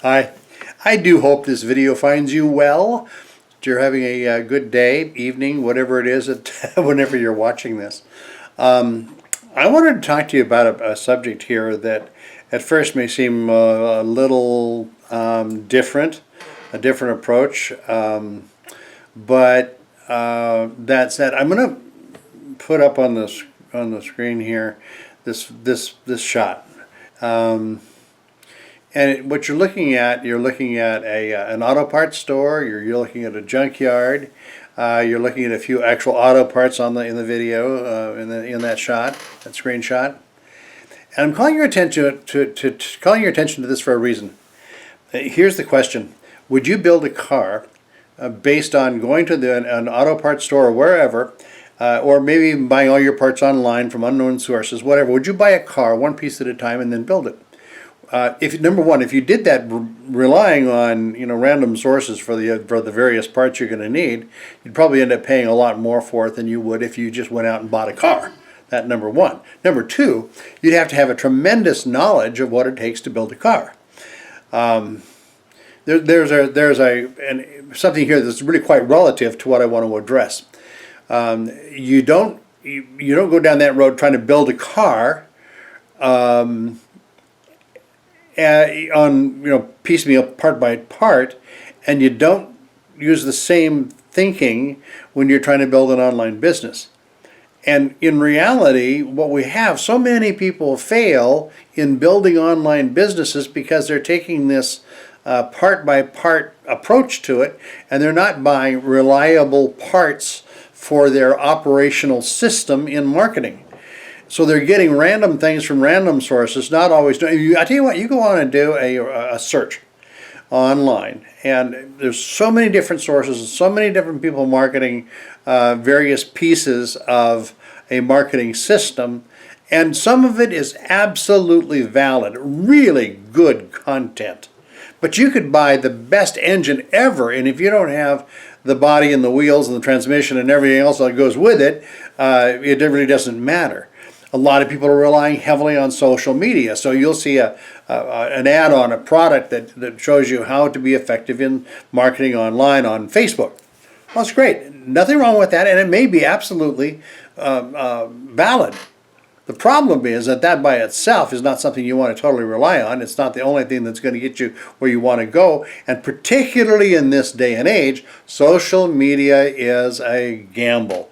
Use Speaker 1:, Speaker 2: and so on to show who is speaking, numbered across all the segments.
Speaker 1: I do hope this video finds you well. That you're having a good day, evening, whatever it is, whenever you're watching this. I wanted to talk to you about a subject here that at first may seem a little different, a different approach. But that said, I'm going to put up on the screen here this shot. And what you're looking at an auto parts store. You're looking at a junkyard. You're looking at a few actual auto parts in the video in that shot, that screenshot. And I'm calling your attention to this for a reason. Here's the question: would you build a car based on going to an auto parts store or wherever, or maybe even buying all your parts online from unknown sources, whatever? Would you buy a car one piece at a time and then build it? Number one, if you did that relying on random sources for the various parts you're going to need, you'd probably end up paying a lot more for it than you would if you just went out and bought a car. That number one. Number two, you'd have to have a tremendous knowledge of what it takes to build a car. There's something here that's really quite relative to what I want to address. You don't go down that road trying to build a car on piecemeal, part by part, and you don't use the same thinking when you're trying to build an online business. And in reality, what we have, so many people fail in building online businesses because they're taking this part by part approach to it, and they're not buying reliable parts for their operational system in marketing. So they're getting random things from random sources, not always. I tell you what, you go on and do a search online, and there's so many different sources, so many different people marketing various pieces of a marketing system, and some of it is absolutely valid, really good content. But you could buy the best engine ever, and if you don't have the body and the wheels and the transmission and everything else that goes with it, it really doesn't matter. A lot of people are relying heavily on social media, so you'll see an ad on a product that shows you how to be effective in marketing online on Facebook. Well, that's great. Nothing wrong with that, and it may be absolutely valid. The problem is that by itself is not something you want to totally rely on. It's not the only thing that's going to get you where you want to go. And particularly in this day and age, social media is a gamble.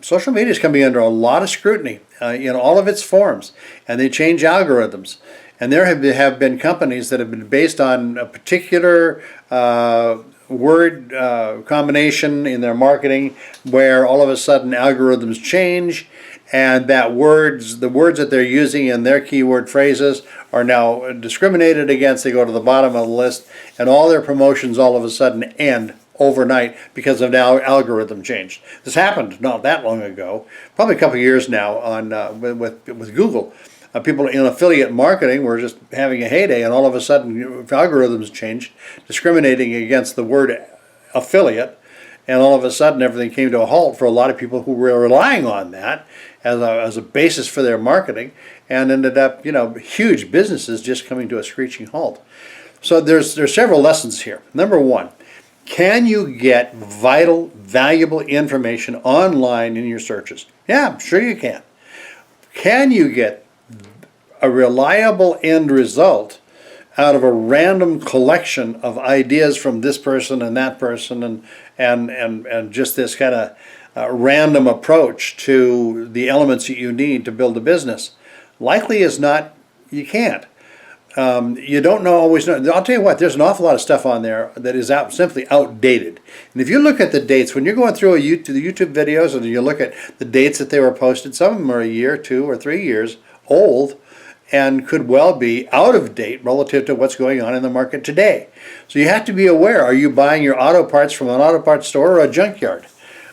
Speaker 1: Social media is coming under a lot of scrutiny in all of its forms, and they change algorithms. And there have been companies that have been based on a particular word combination in their marketing, where all of a sudden algorithms change, and the words that they're using in their keyword phrases are now discriminated against. They go to the bottom of the list, and all their promotions all of a sudden end overnight because of now algorithm change. This happened not that long ago, probably a couple of years now with Google. People in affiliate marketing were just having a heyday, and all of a sudden algorithms changed, discriminating against the word affiliate, and all of a sudden everything came to a halt for a lot of people who were relying on that as a basis for their marketing, and ended up huge businesses just coming to a screeching halt. So there's several lessons here. Number one, can you get vital, valuable information online in your searches? Yeah, sure you can. Can you get a reliable end result out of a random collection of ideas from this person and that person and just this kind of random approach to the elements that you need to build a business? Likely is not, you can't. You don't always know. I'll tell you what, there's an awful lot of stuff on there that is simply outdated. And if you look at the dates, when you're going through the YouTube videos and you look at the dates that they were posted, some of them are a year, 2 or 3 years old, and could well be out of date relative to what's going on in the market today. So you have to be aware, are you buying your auto parts from an auto parts store or a junkyard?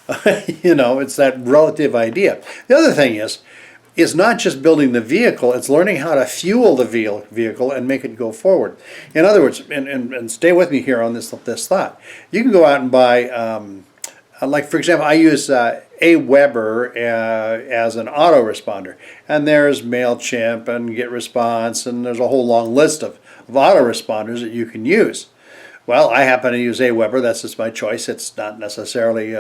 Speaker 1: It's that relative idea. The other thing is not just building the vehicle, it's learning how to fuel the vehicle and make it go forward. In other words, and stay with me here on this thought, you can go out and buy Like for example, I use Aweber as an autoresponder, and there's MailChimp and GetResponse, and there's a whole long list of autoresponders that you can use. Well, I happen to use Aweber. That's just my choice. It's not necessarily,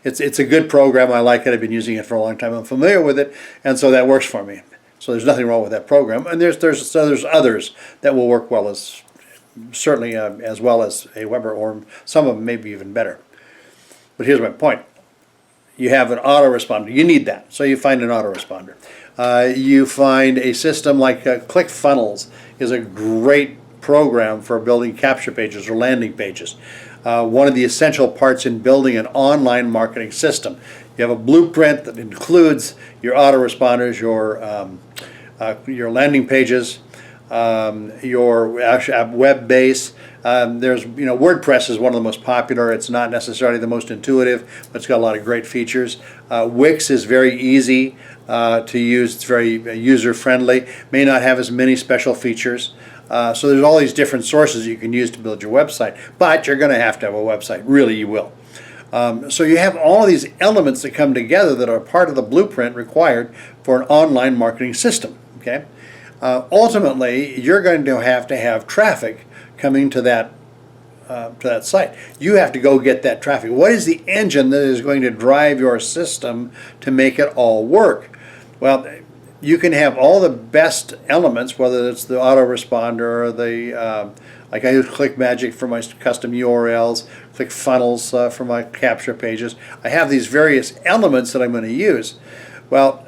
Speaker 1: it's a good program. I like it. I've been using it for a long time. I'm familiar with it, and so that works for me. So there's nothing wrong with that program. And there's others that will work well certainly as well as Aweber, or some of them maybe even better. But here's my point. You have an autoresponder. You need that. So you find an autoresponder. You find a system like ClickFunnels is a great program for building capture pages or landing pages. One of the essential parts in building an online marketing system. You have a blueprint that includes your autoresponders, your landing pages, your actual web base. There's, WordPress is one of the most popular. It's not necessarily the most intuitive, but it's got a lot of great features. Wix is very easy to use. It's very user friendly. May not have as many special features. So there's all these different sources you can use to build your website, but you're going to have a website. Really, you will. So you have all of these elements that come together that are part of the blueprint required for an online marketing system. Okay. Ultimately, you're going to have traffic coming to that site. You have to go get that traffic. What is the engine that is going to drive your system to make it all work? Well, you can have all the best elements, whether it's the autoresponder or the like I use ClickMagick for my custom URLs, ClickFunnels for my capture pages. I have these various elements that I'm going to use. Well,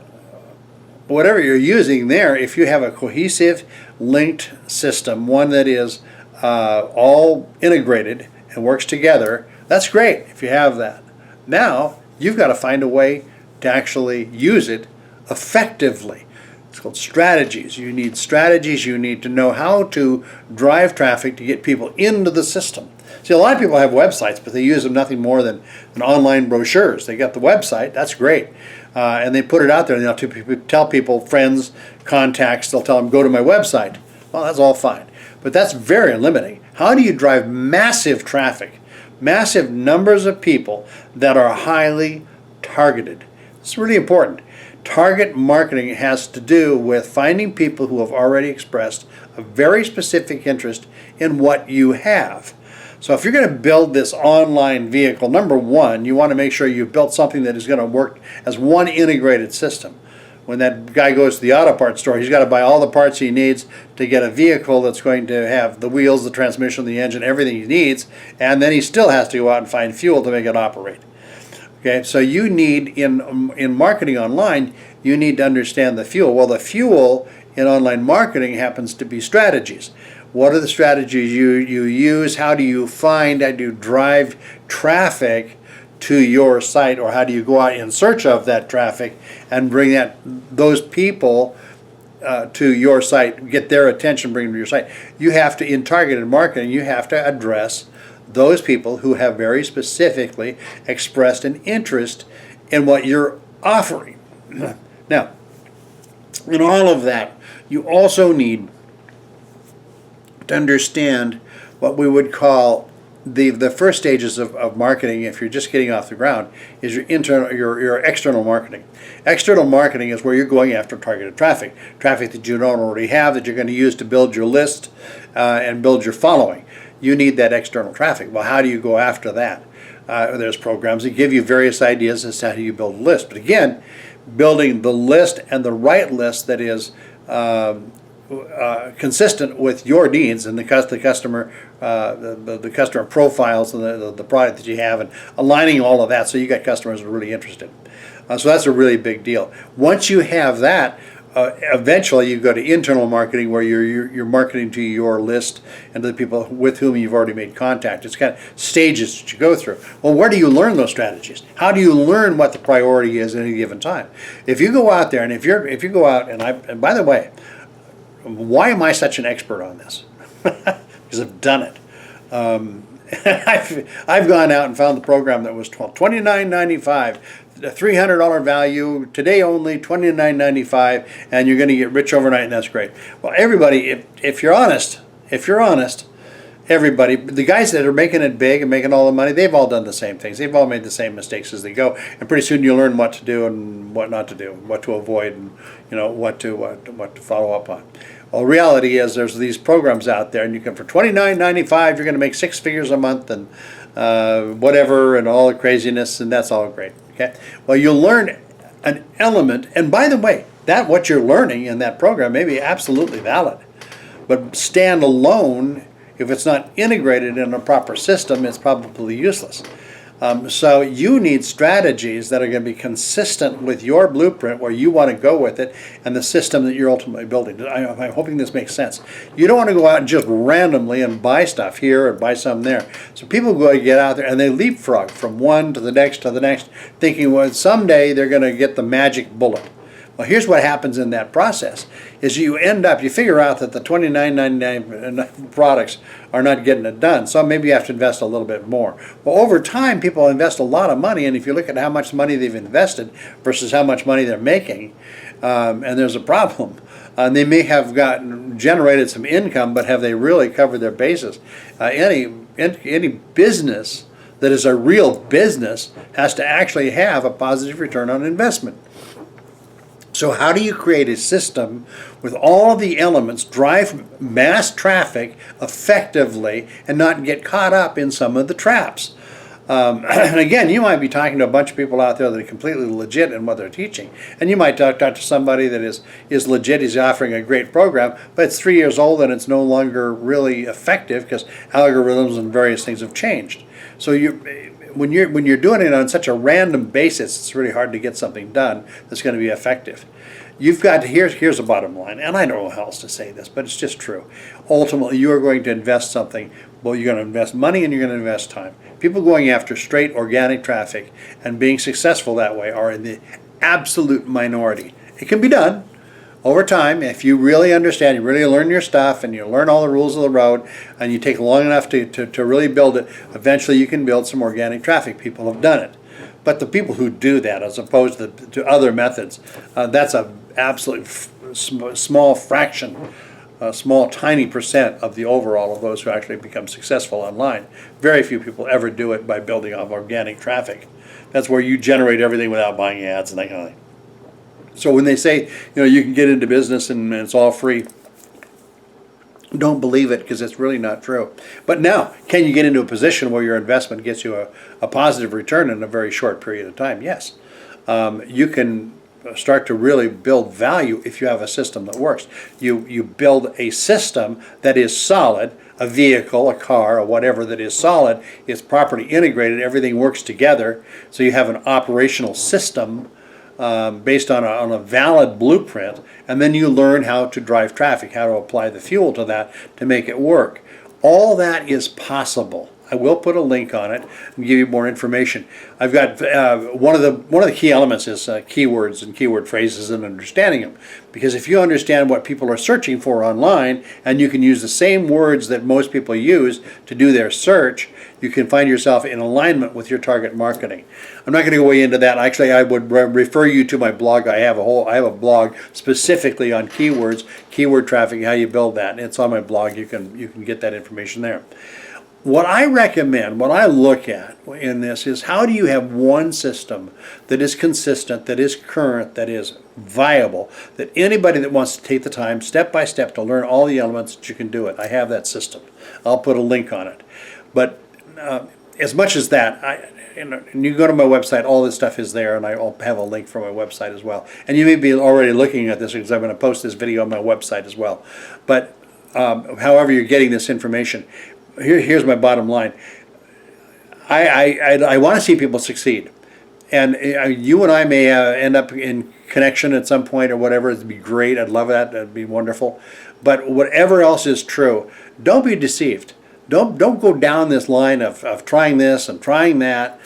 Speaker 1: whatever you're using there, if you have a cohesive, linked system, one that is all integrated and works together, that's great if you have that. Now, you've got to find a way to actually use it effectively. It's called strategies. You need strategies. You need to know how to drive traffic to get people into the system. See, a lot of people have websites, but they use them nothing more than online brochures. They got the website, that's great. And they put it out there, and they'll tell people, friends, contacts, they'll tell them, go to my website. Well, that's all fine. But that's very limiting. How do you drive massive traffic, massive numbers of people that are highly targeted? It's really important. Target marketing has to do with finding people who have already expressed a very specific interest in what you have. So if you're going to build this online vehicle, number one, you want to make sure you've built something that is going to work as one integrated system. When that guy goes to the auto parts store, he's got to buy all the parts he needs to get a vehicle that's going to have the wheels, the transmission, the engine, everything he needs, and then he still has to go out and find fuel to make it operate. Okay, so you need, in marketing online, you need to understand the fuel. Well, the fuel in online marketing happens to be strategies. What are the strategies you use? How do you drive traffic to your site, or how do you go out in search of that traffic and bring those people to your site, get their attention, bring them to your site? You have to, in targeted marketing, you have to address those people who have very specifically expressed an interest in what you're offering. Now, in all of that, you also need to understand what we would call the first stages of marketing. If you're just getting off the ground, is your external marketing. External marketing is where you're going after targeted traffic that you don't already have, that you're going to use to build your list and build your following. You need that external traffic. Well, how do you go after that? There's programs that give you various ideas as to how you build a list. But again, building the list and the right list that is consistent with your needs and the customer profiles and the product that you have, and aligning all of that so you got customers who are really interested. So that's a really big deal. Once you have that, eventually you go to internal marketing, where you're marketing to your list and to the people with whom you've already made contact. It's kind of stages that you go through. Well, where do you learn those strategies? How do you learn what the priority is at any given time? If you go out there, and if you go out, and by the way, why am I such an expert on this? Because I've done it. I've gone out and found the program that was $29.95, a $300 value, today only $29.95, and you're going to get rich overnight, and that's great. Well, everybody, if you're honest, Everybody, the guys that are making it big and making all the money, they've all done the same things. They've all made the same mistakes as they go, and pretty soon you learn what to do and what not to do, what to avoid, and what to follow up on. Well, reality is there's these programs out there, and you can for $29.95 you're going to make 6 figures a month and whatever and all the craziness, and that's all great. Okay, well you'll learn an element, and by the way, that what you're learning in that program may be absolutely valid, but stand alone. If it's not integrated in a proper system, it's probably useless. So you need strategies that are going to be consistent with your blueprint, where you want to go with it, and the system that you're ultimately building. I'm hoping this makes sense. You don't want to go out and just randomly and buy stuff here or buy some there. So people go to get out there and they leapfrog from one to the next, thinking, well, someday they're going to get the magic bullet. Well, here's what happens in that process, is you figure out that the $29.99 products are not getting it done, so maybe you have to invest a little bit more. Well, over time, people invest a lot of money, and if you look at how much money they've invested versus how much money they're making, and there's a problem. They may have generated some income, but have they really covered their bases? Any business that is a real business has to actually have a positive return on investment. So how do you create a system with all the elements, drive mass traffic effectively, and not get caught up in some of the traps? And again, you might be talking to a bunch of people out there that are completely legit in what they're teaching. And you might talk to somebody that is legit, he's offering a great program, but it's 3 years old and it's no longer really effective because algorithms and various things have changed. So when you're doing it on such a random basis, it's really hard to get something done that's going to be effective. You've got to, here's the bottom line, and I don't know how else to say this, but it's just true. Ultimately, you are going to invest something. Well, you're going to invest money and you're going to invest time. People going after straight organic traffic and being successful that way are in the absolute minority. It can be done over time if you really understand, you really learn your stuff, and you learn all the rules of the road, and you take long enough to really build it. Eventually, you can build some organic traffic. People have done it. But the people who do that, as opposed to other methods, that's an absolute small fraction, a small tiny percent of the overall of those who actually become successful online. Very few people ever do it by building off organic traffic. That's where you generate everything without buying ads and that kind of thing. So when they say, you can get into business and it's all free, don't believe it, because it's really not true. But now, can you get into a position where your investment gets you a positive return in a very short period of time? Yes. You can start to really build value if you have a system that works. You build a system that is solid, a vehicle, a car, or whatever that is solid, is properly integrated, everything works together, so you have an operational system based on a valid blueprint, and then you learn how to drive traffic, how to apply the fuel to that to make it work. All that is possible. I will put a link on it and give you more information. I've got one of the key elements is keywords and keyword phrases and understanding them. Because if you understand what people are searching for online, and you can use the same words that most people use to do their search, you can find yourself in alignment with your target marketing. I'm not going to go way into that. Actually, I would refer you to my blog. I have a blog specifically on keywords, keyword traffic, how you build that. It's on my blog. You can get that information there. What I recommend, what I look at in this is, how do you have one system that is consistent, that is current, that is viable, that anybody that wants to take the time step by step to learn all the elements, that you can do it. I have that system. I'll put a link on it. But as much as that, and you go to my website, all this stuff is there, and I'll have a link for my website as well. And you may be already looking at this, because I'm going to post this video on my website as well. But however you're getting this information, here's my bottom line. I want to see people succeed, and you and I may end up in connection at some point or whatever. It'd be great. I'd love that. That'd be wonderful. But whatever else is true, don't be deceived. Don't go down this line of trying this and trying that.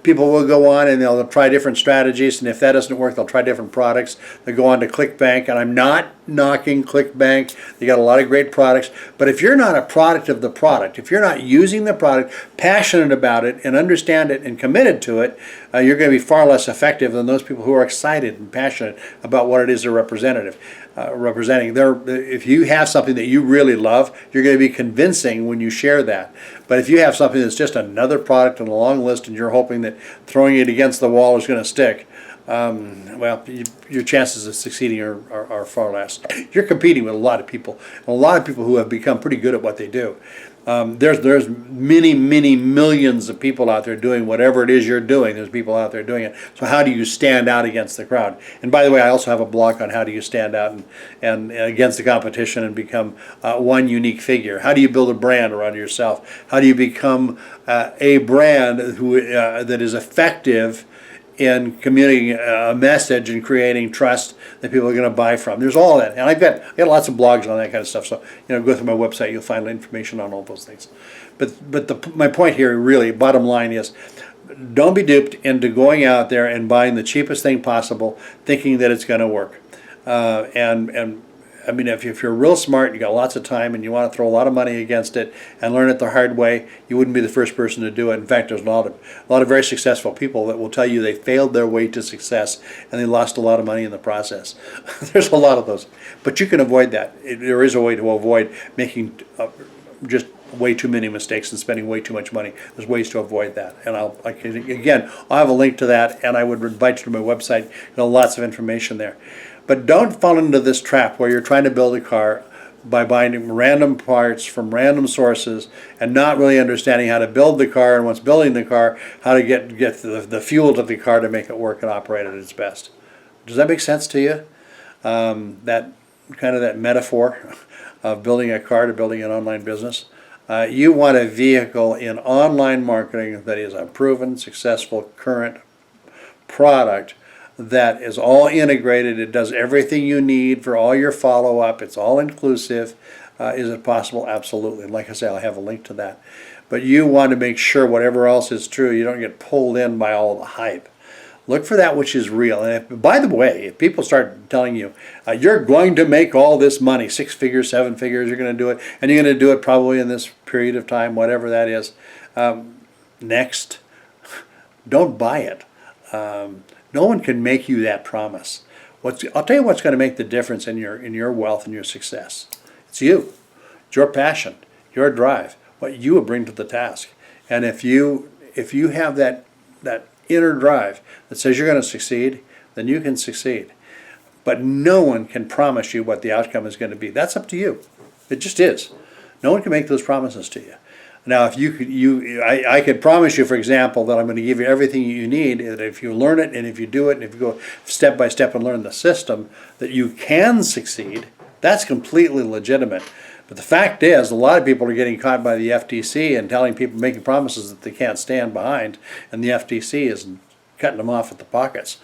Speaker 1: People will go on and they'll try different strategies, and if that doesn't work, they'll try different products. They go on to ClickBank, and I'm not knocking ClickBank. They got a lot of great products, but if you're not a product of the product, if you're not using the product, passionate about it, and understand it and committed to it, you're going to be far less effective than those people who are excited and passionate about what it is they're representing. If you have something that you really love, you're going to be convincing when you share that. But if you have something that's just another product on a long list and you're hoping that throwing it against the wall is going to stick, well, your chances of succeeding are far less. You're competing with a lot of people who have become pretty good at what they do. There's many millions of people out there doing whatever it is you're doing. There's people out there doing it. So how do you stand out against the crowd? And by the way, I also have a blog on how do you stand out and against the competition and become one unique figure. How do you build a brand around yourself? How do you become a brand that is effective in communicating a message and creating trust that people are going to buy from? There's all that, and I got lots of blogs on that kind of stuff. So go through my website, you'll find information on all those things. But my point here, really, bottom line is, don't be duped into going out there and buying the cheapest thing possible, thinking that it's going to work. And I mean, if you're real smart, you got lots of time, and you want to throw a lot of money against it and learn it the hard way, you wouldn't be the first person to do it. In fact, there's a lot of very successful people that will tell you they failed their way to success and they lost a lot of money in the process. There's a lot of those, but you can avoid that. There is a way to avoid making just way too many mistakes and spending way too much money. There's ways to avoid that, and I'll have a link to that, and I would invite you to my website. Lots of information there. But don't fall into this trap where you're trying to build a car by buying random parts from random sources and not really understanding how to build the car, and once building the car, how to get the fuel to the car to make it work and operate at its best. Does that make sense to you? That metaphor of building a car to building an online business. You want a vehicle in online marketing that is a proven, successful, current product that is all integrated. It does everything you need for all your follow-up. It's all inclusive. Is it possible? Absolutely. And like I say, I'll have a link to that. But you want to make sure whatever else is true, you don't get pulled in by all the hype. Look for that which is real. And by the way, if people start telling you, you're going to make all this money, 6 figures, 7 figures, you're going to do it, and you're going to do it probably in this period of time, whatever that is, next, don't buy it. No one can make you that promise. I'll tell you what's going to make the difference in your wealth and your success. It's you. It's your passion, your drive, what you will bring to the task. And if you have that inner drive that says you're going to succeed, then you can succeed. But no one can promise you what the outcome is going to be. That's up to you. It just is. No one can make those promises to you. Now, if I could promise you, for example, that I'm going to give you everything you need, that if you learn it and if you do it and if you go step by step and learn the system, that you can succeed. That's completely legitimate. But the fact is, a lot of people are getting caught by the FTC and telling people, making promises that they can't stand behind, and the FTC is cutting them off at the pockets.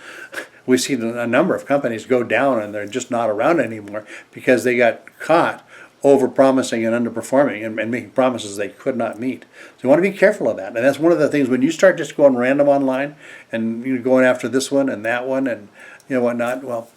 Speaker 1: We've seen a number of companies go down and they're just not around anymore because they got caught over-promising and underperforming and making promises they could not meet. So you want to be careful of that. And that's one of the things, when you start just going random online and you're going after this one and that one and whatnot, well,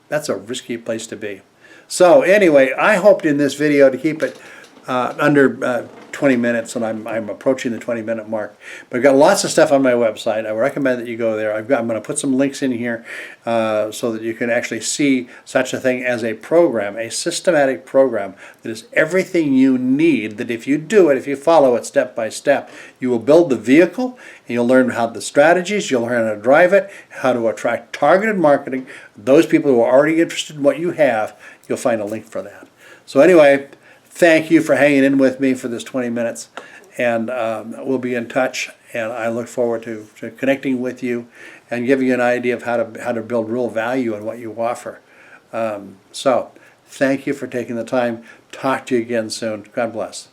Speaker 1: that's a risky place to be. So anyway, I hoped in this video to keep it under 20 minutes, and I'm approaching the 20-minute mark. But I've got lots of stuff on my website. I would recommend that you go there. I'm going to put some links in here so that you can actually see such a thing as a program, a systematic program that is everything you need, that if you do it, if you follow it step by step, you will build the vehicle, and you'll learn how the strategies, you'll learn how to drive it, how to attract targeted marketing. Those people who are already interested in what you have, you'll find a link for that. So anyway, thank you for hanging in with me for this 20 minutes, and we'll be in touch, and I look forward to connecting with you and giving you an idea of how to build real value in what you offer. So thank you for taking the time. Talk to you again soon. God bless.